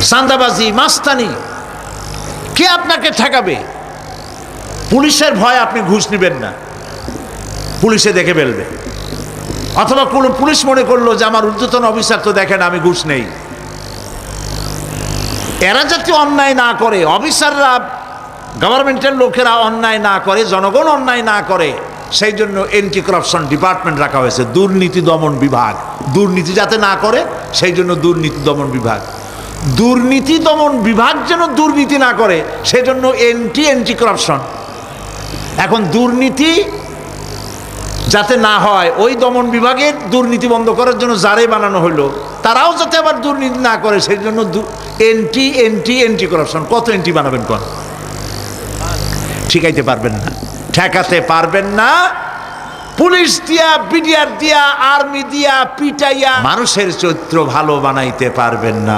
চাঁদাবাজি, মাস্তানি, কে আপনাকে ঠেকাবে? পুলিশের ভয় আপনি ঘুষ নেবেন না, পুলিশে দেখে ফেলবে। অথবা কোনো পুলিশ মনে করলো যে আমার ঊর্ধ্বতন অফিসার তো দেখেন আমি ঘুষ নেই। এরা যাতে অন্যায় না করে, অফিসাররা, গভর্নমেন্টের লোকেরা অন্যায় না করে, জনগণ অন্যায় না করে, সেই জন্য এন্টি করাপশন ডিপার্টমেন্ট রাখা হয়েছে, দুর্নীতি দমন বিভাগ। দুর্নীতি যাতে না করে সেই জন্য দুর্নীতি দমন বিভাগ। দুর্নীতি দমন বিভাগ যেন দুর্নীতি না করে সেই জন্য এন্টি করাপশন। এখন দুর্নীতি যাতে না হয় ওই দমন বিভাগের দুর্নীতি বন্ধ করার জন্য যারাই বানানো হলো তারাও যাতে আবার দুর্নীতি না করে সেই জন্য এন্টি করাপশন। কত এন্টি বানাবেন? কোন ঠিকাইতে পারবেন না, ঠেকাতে পারবেন না। পুলিশ দিয়া, বিডিআর দিয়া, আর্মি দিয়া পিটাইয়া মানুষের চরিত্র ভালো বানাইতে পারবেন না।